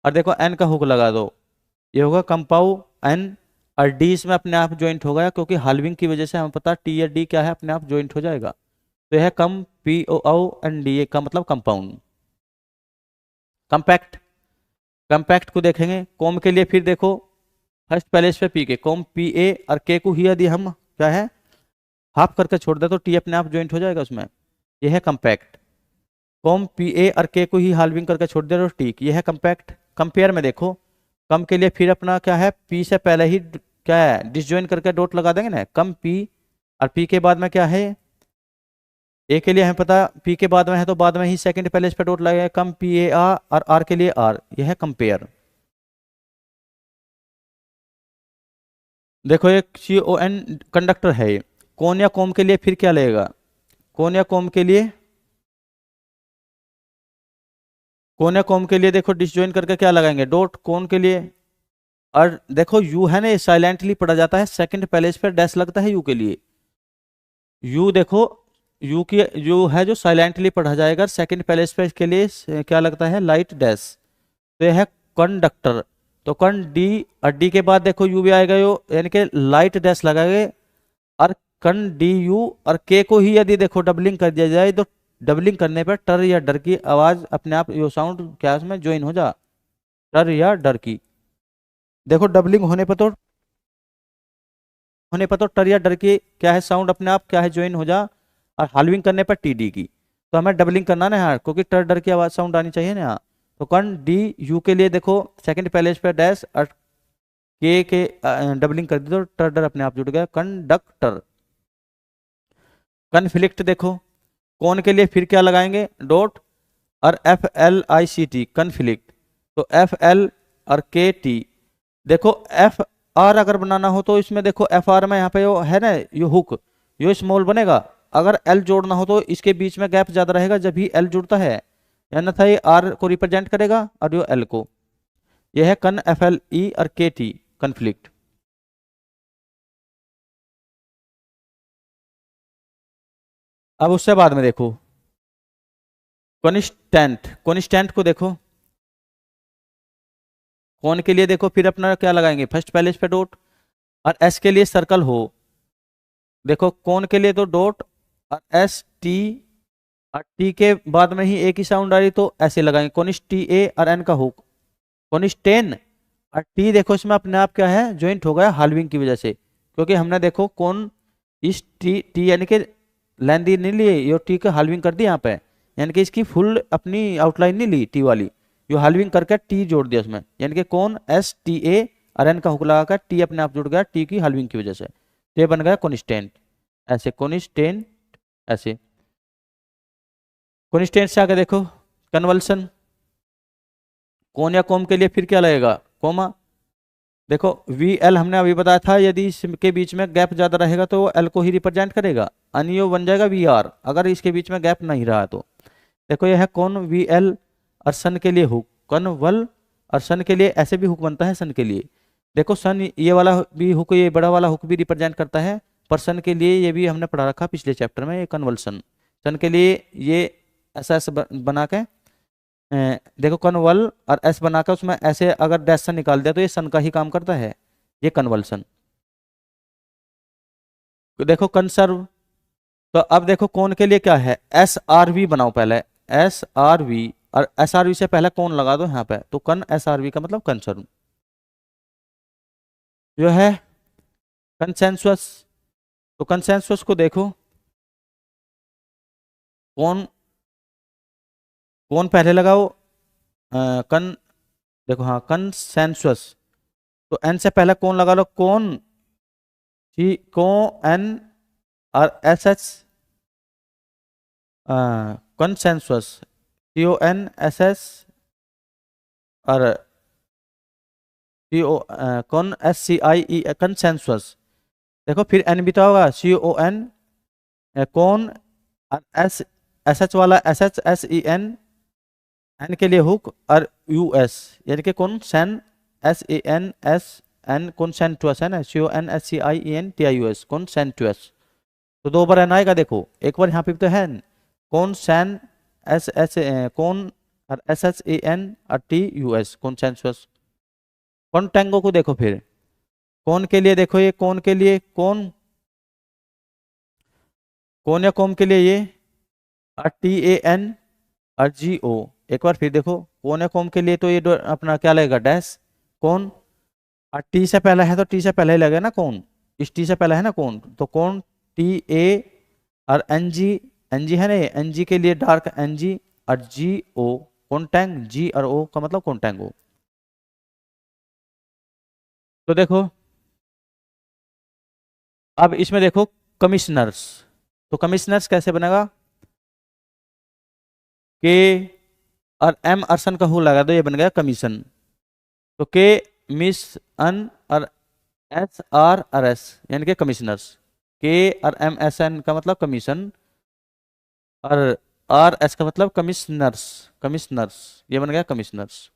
और देखो एन का हुक लगा दो, ये होगा कंपाउ एन। और डी इसमें अपने आप ज्वाइंट हो गया क्योंकि हाल्विंग की वजह से हमें पता टी या डी क्या है, अपने आप ज्वाइंट हो जाएगा। तो यह है com P O O N D A का मतलब कंपाउंड। कंपैक्ट, कंपैक्ट को देखेंगे कॉम के लिए, फिर देखो फर्स्ट पैलेस पे पी के, कॉम पी ए और के को ही यदि हम क्या है हाफ करके छोड़ दे तो टी अपने आप ज्वाइंट हो जाएगा उसमें, यह है कंपैक्ट। कॉम पी ए और के को ही हाल्विंग करके छोड़ दे तो टी, यह है कंपैक्ट। कंपेयर में देखो कम के लिए फिर अपना क्या है, पी से पहले ही क्या है डिसजॉइन करके डॉट लगा देंगे ना, कम पी, और पी के बाद में क्या है, ए के लिए हमें पता पी के बाद में है तो बाद में ही सेकंड पैलेस पे डॉट लगेगा, कम पी ए आर के लिए आर, यह है कंपेयर। देखो एक सी ओ एन कंडक्टर है ये, कौन या कॉम के लिए फिर क्या लगेगा, कौन या कॉम के लिए, कौन या कॉम के लिए देखो डिसजॉइन करके क्या लगाएंगे डॉट, कौन के लिए। और देखो यू है ना, ये साइलेंटली पढ़ा जाता है, सेकंड पैलेस पे डैश लगता है यू के लिए, यू देखो, यू की यू है जो साइलेंटली पढ़ा जाएगा, सेकंड पैलेस पे इसके लिए क्या लगता है लाइट डैश। तो यह है कंडक्टर। तो कन डी, और डी के बाद देखो यू भी आएगा यो, यानी कि लाइट डैश लगाएंगे, और कन डी यू और के को ही यदि देखो डबलिंग कर दिया जाए तो डबलिंग करने पर टर या डर की आवाज अपने आप यो साउंड क्या उसमें ज्वाइन हो जा, टर या डर की। देखो डबलिंग होने पर तो टर या डर की क्या है साउंड अपने आप क्या है ज्वाइन हो जा, और हाल्विंग करने पर टी डी की। तो हमें डबलिंग करना ना यहाँ, क्योंकि टर डर की आवाज साउंड आनी चाहिए ना यहाँ। तो कन डी यू के लिए देखो सेकंड पैलेज पे डैश और के डबलिंग कर दी तो टर डर अपने आप जुड़ गया, कंडक्टर। कन्फ्लिक्ट देखो कौन के लिए फिर क्या लगाएंगे, डॉट और F L I C T, conflict. तो एफ एल और के टी। देखो एफ आर अगर बनाना हो तो इसमें देखो एफ आर में यहाँ पे वो है ना ये हुक, ये स्मॉल बनेगा। अगर एल जोड़ना हो तो इसके बीच में गैप ज्यादा रहेगा जब भी एल जुड़ता है, यानी था ये आर को रिप्रेजेंट करेगा और ये एल को। यह है कन एफ एल ई और के टी, कन्फ्लिक्ट। अब उससे बाद में देखो कॉन्स्टेंट, कॉन्स्टेंट को देखो कौन के लिए देखो फिर अपना क्या लगाएंगे, फर्स्ट पैलेज पे डॉट और एस के लिए सर्कल हो। देखो कौन के लिए तो डॉट और एस टी, और टी के बाद में ही एक ही साउंड आ रही तो ऐसे लगाएंगे कॉनिस्ट टी ए और एन का हुक, कॉनिस्टेन। और टी देखो इसमें अपने आप क्या है ज्वाइंट हो गया हाल्विंग की वजह से, क्योंकि हमने देखो कौन इस टी टी यानी कि लेंदी नहीं ली, ये टी का हाल्विंग कर दी यहाँ पे, यानी कि इसकी फुल अपनी आउटलाइन नहीं ली टी वाली, यो हाल्विंग करके टी जोड़ दिया उसमें, यानी कि कौन एस टी ए और एन का हुक लगाकर टी अपने आप जुड़ गया टी की हाल्विंग की वजह से, तो ये बन गया कॉन्स्टेंट। ऐसे कॉन्स्टेंट, ऐसे कॉन्स्टेंट से आगे देखो कन्वल्सन, कौन या कॉम के लिए फिर क्या लगेगा, कोमा। देखो वी एल हमने अभी बताया था, यदि इसके बीच में गैप ज्यादा रहेगा तो वो एल को ही रिप्रेजेंट करेगा, अनियो बन जाएगा वी आर अगर इसके बीच में गैप नहीं रहा तो। देखो यह है कौन वी एल और सन के लिए हुक, कन्वल। और सन के लिए ऐसे भी हुक बनता है सन के लिए, देखो सन ये वाला भी हुक, ये बड़ा वाला हुक भी रिप्रेजेंट करता है, पर सन के लिए ये भी हमने पढ़ा रखा पिछले चैप्टर में, ये कन्वल्सन। सन के लिए ये ऐसा ऐसा बना के देखो कन्वल और एस बनाकर उसमें ऐसे अगर डैश सन निकाल दिया तो ये सन का ही काम करता है, ये कन्वल्सन। देखो कंसर्व, तो अब देखो कौन के लिए क्या है, एस आर वी बनाओ पहले, एस आर वी, और एस आर वी से पहले कौन लगा दो यहाँ पे, तो कन एस आर वी का मतलब कंसर्व। जो है कंसेंसस, तो कंसेंसस को देखो कौन कौन पहले लगाओ, कन, देखो हाँ कंसेंसस, तो एन से पहले कौन लगा लो, कौन सी को एन और एस एच, कंसेंसस सी ओ एन एस एस और सी ओ कौन S C I E, consensus. देखो फिर एन भी तो होगा सी ओ एन कौन, और एस एस एच वाला S H S E N, N के लिए हुक और यू एस, यानी कि con sen S A N S N conscientious है ना, C O N S C I E N T I U S, conscientious. तो दो बार एन आएगा देखो, एक बार यहाँ पे भी तो है कौन सैन एस एस कौन और एस एच ए एन और टी यू एस, कौन सेंसुअस। कौन टैंगो को देखो फिर कौन के लिए, देखो ये कौन के लिए कौन, कौन या कौन के लिए ये और टी ए एन और जी ओ। एक बार फिर देखो कौन या कौन के लिए तो ये अपना क्या लगेगा डैश कौन, और टी से पहले है तो टी से पहले ही लगेगा ना कौन, इस टी से पहले है ना कौन, तो कौन टी ए और एन जी, एन जी है ना एन जी के लिए डार्क एन जी और जी ओ, कॉन्टैंग जी और ओ का मतलब कॉन्टैंगो। तो देखो अब इसमें देखो कमिश्नर्स, तो कमिश्नर्स कैसे बनेगा, के और एम अर्सन का हु लगा दो, ये बन गया कमीशन। तो के मिस अन और एस आर आर एस यानी कि कमिश्नर्स, के और एम एस एन का मतलब कमीशन और आर एस का मतलब कमिश्नर्स, कमिश्नर्स ये बन गया कमिश्नर्स।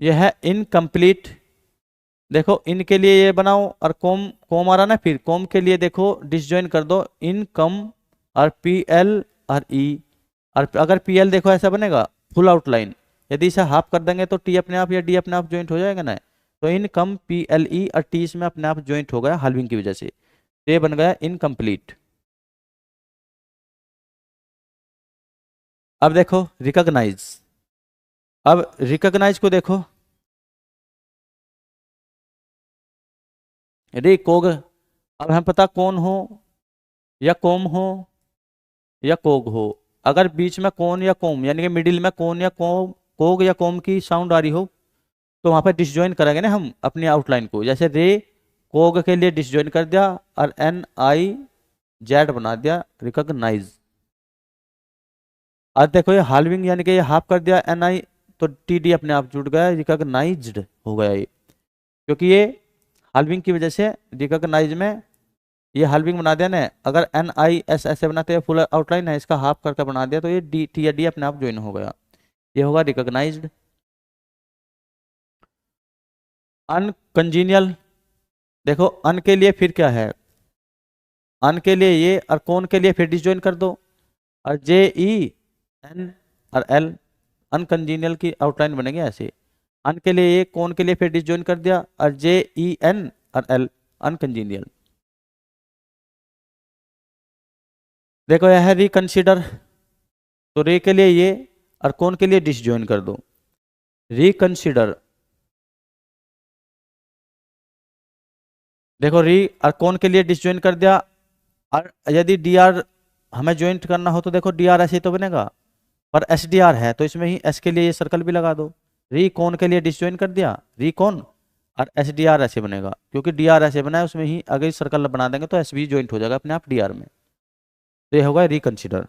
ये है इनकम्प्लीट, देखो इनके लिए ये बनाओ और कॉम कॉम आ रहा ना, फिर कॉम के लिए देखो डिसजॉइन कर दो इनकम और पी एल और ई, और अगर पी एल देखो ऐसा बनेगा फुल आउटलाइन, यदि इसे हाफ कर देंगे तो टी अपने आप या डी अपने आप ज्वाइंट हो जाएगा ना, तो इनकम पी एल ई और टी इसमें अपने आप ज्वाइंट हो गया हाल्विंग की वजह से, तो ये बन गया इनकम्प्लीट। अब देखो रिकॉग्नाइज, अब रिकॉग्नाइज को देखो रिकोग, अब हम पता कौन हो या कौम हो, या कोग हो। अगर बीच में कौन या कोम यानी कि मिडिल में कौन या कोम, कोग या कोम की साउंड आ रही हो, तो वहां पर डिसजॉइन करेंगे ना हम अपनी आउटलाइन को। जैसे रे कोग के लिए डिसजॉइन कर दिया और NIZ बना दिया, रिकॉग्नाइज। अब देखो ये हाल्विंग यानी कि ये हाफ कर दिया NI, तो TD अपने आप जुड़ गया, रिकॉग्नाइज्ड हो गया ये, क्योंकि ये हाल्विंग की वजह से रिकॉग्नाइज में ये हाल्विंग बना दिया ना। अगर NIS ऐसे बनाते हैं फुल आउटलाइन है, इसका हाफ करके बना दिया तो ये T या D अपने आप ज्वाइन हो गया, ये होगा रिकॉग्नाइज्ड। अनकंजीनियल, देखो अन के लिए फिर क्या है, अन के लिए ये और कौन के लिए फिर डिसजॉइन कर दो, और JEN और L अनकंजीनियल की आउटलाइन बनेगी ऐसे। अन के लिए ये, कौन के लिए फिर डिसजॉइन कर दिया, और JEN और L अनकंजीनियल। देखो यह है रिकंसिडर, तो रे के लिए ये और कौन के लिए डिसजॉइन कर दो, रिकंसिडर। देखो री और कौन के लिए डिसजॉइन कर दिया, और यदि DR हमें ज्वाइंट करना हो तो देखो DR ऐसे ही तो बनेगा, पर SDR है तो इसमें ही S के लिए ये सर्कल भी लगा दो। री कौन के लिए डिसजॉइन कर दिया, री कौन और SDR ऐसे बनेगा, क्योंकि DR ऐसे बना है उसमें ही अगर सर्कल बना देंगे तो S भी ज्वाइंट हो जाएगा अपने आप DR में। तो ये होगा रिकंसिडर।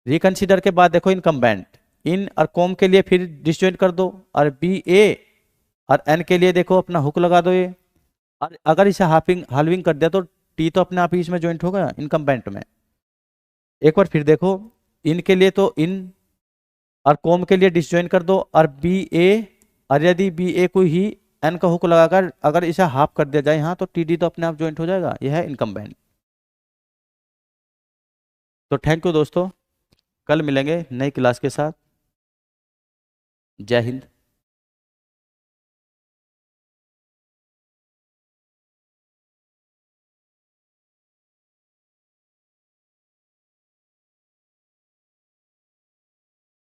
रिकंसिडर के बाद देखो इनकम्बेंट, इन और कॉम के लिए फिर डिसजॉइंट कर दो, और BA और N के लिए देखो अपना हुक लगा दो ये, और अगर इसे हाफिंग हाल्विंग कर दिया तो T तो अपने आप ही इसमें ज्वाइंट होगा इनकम्बेंट में। एक बार फिर देखो, इन के लिए तो इन और कॉम के लिए डिसजॉइन कर दो, और BA, और यदि BA को ही N का हुक लगाकर अगर इसे हाफ कर दिया जाए यहाँ, तो TD तो अपने आप ज्वाइंट हो जाएगा, यह है इनकम्बेंट। तो थैंक यू दोस्तों, कल मिलेंगे नई क्लास के साथ। जय हिंद।